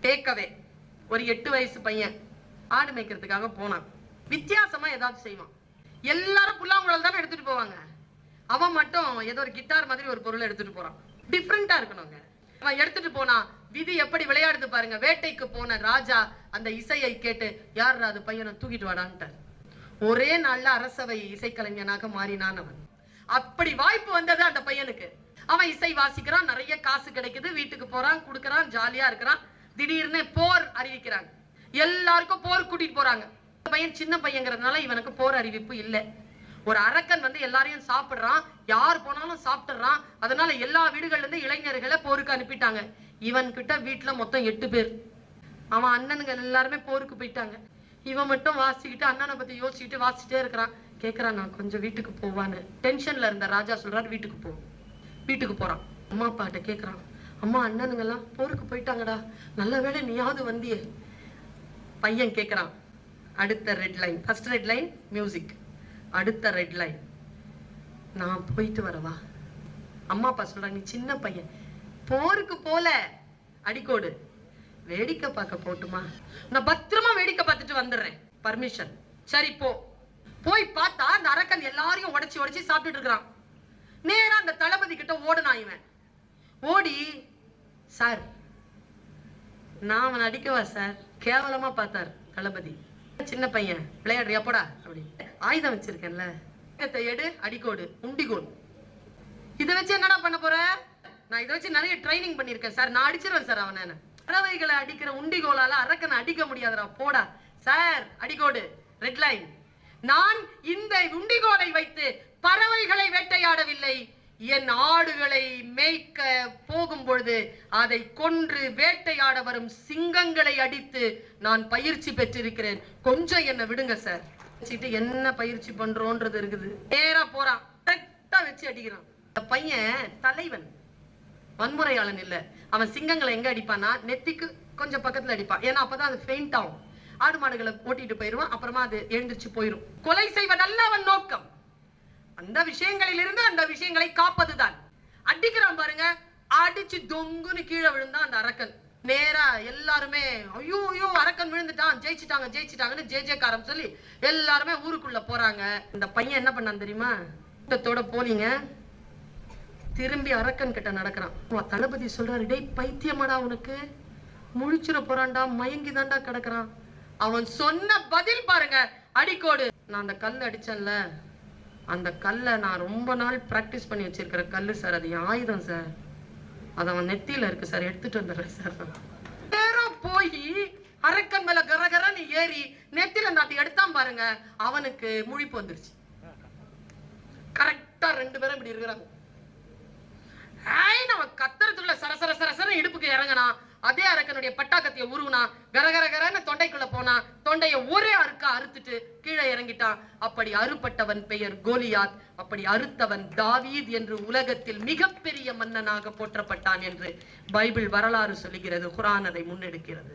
கேட்கவே ஒரு 8 வயசு பையன் ஆடு மேய்க்கிறதுக்காக போனான். வித்தியாசமா ஏதாவது செய்வான். எல்லாரும் புல்லாங்குழல் தானே எடுத்துட்டு போவாங்க. அவன் மட்டும் ஏதோ ஒரு கிட்டார் மாதிரி ஒரு பொருளை எடுத்துட்டு போறான். டிஃப்ரெண்டா இருக்கணுங்க. அவன் எடுத்துட்டு போனா விதி எப்படி விளையாடுது பாருங்க. வேட்டைக்கு போன ராஜா அந்த இசையை கேட்டு யார் அது பையனை தூக்கிட்டு வாடான்ட்டார். ஒரே நாள்ல அரசவை இசைக்கலைஞனாக மாறினான் அவன். அப்படி வாய்ப்பு வந்தது அந்த பையனுக்கு. அவன் இசை வாசிக்கிறான், நிறைய காசு கிடைக்குது, வீட்டுக்கு போறான், குடுக்கறான், ஜாலியா இருக்கிறான். திடீர்னு போர் அறிவிக்கிறாங்க. எல்லாருக்கும் போர் கூட்டிட்டு போறாங்க. பையன் சின்ன பையங்கிறதுனால இவனுக்கு போர் அறிவிப்பு இல்லை. ஒரு அரக்கன் வந்து எல்லாரையும் சாப்பிடுறான், யார் போனாலும் சாப்பிட்டுறான். அதனால எல்லா வீடுகள்ல இருந்து இளைஞர்களை போருக்கு அனுப்பிட்டாங்க. இவன் கிட்ட வீட்டுல மொத்தம் 8 பேர். அவன் அண்ணனுங்க எல்லாருமே போருக்கு போயிட்டாங்க. இவன் மட்டும் வாசிக்கிட்டு அண்ணனை பத்தி யோசிச்சுட்டு வாசிட்டே இருக்கிறான். கேக்குறான், நான் கொஞ்சம் வீட்டுக்கு போவான்னு. டென்ஷன்ல இருந்த ராஜா சொல்றாரு, வீட்டுக்கு போ. வீட்டுக்கு போறான். அம்மா அப்பாட்ட கேக்குறான், அம்மா அண்ணனுங்க எல்லாம் போருக்கு போயிட்டாங்கடா, நல்ல வேளை நீயாவது வந்தியே. பையன் கேக்குறான், அடுத்த red line, first red line music, அடுத்த ரெட் லைன், நான் போயிட்டு வரவா? அம்மா அப்பா சொல்றாங்க, நீ சின்ன பையன், போருக்கு போல, அடிக்கோடு, வேடிக்கை பார்க்க போட்டுமா? நான் பத்திரமா வேடிக்கை பார்த்துட்டு வந்துடுறேன், பர்மிஷன். சரி போ. போய் பார்த்தா அந்த அரக்கன் எல்லாரையும் உடைச்சு உடைச்சு சாப்பிட்டுட்டு இருக்கிறான். நேரா அந்த தளபதி கிட்ட ஓடுனான் இவன். ஓடி, சார் நான் அவன் அடிக்கவா சார்? கேவலமா பார்த்தார் தளபதி. சின்ன பையன் விளையாடுறியா போடா அப்படி. ஆயுதம் வச்சிருக்கேன்ல, எடு, அடிக்கோடு, உண்டிகோல். இதை வச்சு என்னடா பண்ண போற? நான் இதை வச்சு நிறைய ட்ரைனிங் பண்ணிருக்கேன் சார், நான் அடிச்சிருவேன் சார் அவனை. பறவைகளை அடிக்கிற உண்டிகோலால அரக்கனை அடிக்க முடியாதுடா, போடா. சார் அடிக்கோடு, ரெட் லைன், நான் இந்த உண்டிகோலை வைத்து பறவைகளை வேட்டையாடவில்லை, என் ஆடுகளை மேய்க்க போகும் பொழுது அதை கொன்று வேட்டையாட வரும் சிங்கங்களை அடித்து நான் பயிற்சி பெற்றிருக்கிறேன், கொஞ்சம் என்ன விடுங்க சார். என்ன பயிற்சி பண்றோன்றது இருக்குது. நேரா போறான், கரெக்டா வச்சு அடிக்கிறான். பையன் தலைவன், வன்முறையாளன் இல்ல. அவன் சிங்கங்களை எங்க அடிப்பான்னா நெத்திக்கு கொஞ்சம் பக்கத்துல அடிப்பான். ஏன்னா அப்பதான் அது ஃபெயிண்ட் ஆகும். ஆடு மாடுகளை ஓட்டிட்டு போயிருவான், அப்புறமா அது எழுந்திருச்சு போயிடும். கொலை செய்வதல்ல அவன் நோக்கம், அந்த விஷயங்களில் இருந்து அந்த விஷயங்களை காப்பதுதான். அடிக்கிறான் பாருங்க, அடிச்சு தொங்குன்னு கீழே விழுந்தான் அந்த அரக்கன். நேரா எல்லாருமே ஐயோ ஐயோ அரக்கன் விழுந்துட்டான், ஜெயிச்சுட்டாங்க ஜெயிச்சுட்டாங்கன்னு ஜெயஜெயக்காரம் சொல்லி எல்லாருமே ஊருக்குள்ள போறாங்க. இந்த பையன் என்ன பண்ணான் தெரியுமா? கூட்டத்தோட போனீங்க, திரும்பி அரக்கன் கிட்ட நடக்கிறான். தளபதி சொல்றாரு, டேய் பைத்தியமாடா உனக்கு, முழிச்சுற போறான்டா, மயங்கி தாண்டா கிடக்குறான். அவன் சொன்ன பதில் பாருங்க, அடிக்கோடு, நான் அந்த கல் அடிச்சேன்ல, அந்த கல்லை நான் ரொம்ப நாள் பிராக்டிஸ் பண்ணி வச்சிருக்கிற கல்லு சார், அது ஆயுதம் சார், அது அவன் நெத்தியில இருக்கு சார், எடுத்துட்டு வந்துடுறேன் சார். நேரம் போய் அரக்கன் மேல கரகரன்னு ஏறி நெத்தியில நாட்டி எடுத்தான் பாருங்க, அவனுக்கு முழிப்பு வந்துருச்சு. கரெக்டா 2 பேரும் இப்படி இருக்கிறாங்க. அவன் கத்துறதுக்குள்ள சரசர சரசர இடுப்புக்கு இறங்கினா, அதே அரக்கனுடைய பட்டாக்கத்தைய உருவினா, கரகரகரன்னு தொண்டைக்குள்ள போனா, தொண்டைய ஒரே அறுக்கா அறுத்துட்டு கீழே இறங்கிட்டான். அப்படி அறுபட்டவன் பெயர் கோலியாத், அப்படி அறுத்தவன் தாவீத் என்று உலகத்தில் மிகப்பெரிய மன்னனாக போற்றப்பட்டான் என்று பைபிள் வரலாறு சொல்லுகிறது. குர்ஆன் அதை முன்னெடுக்கிறது.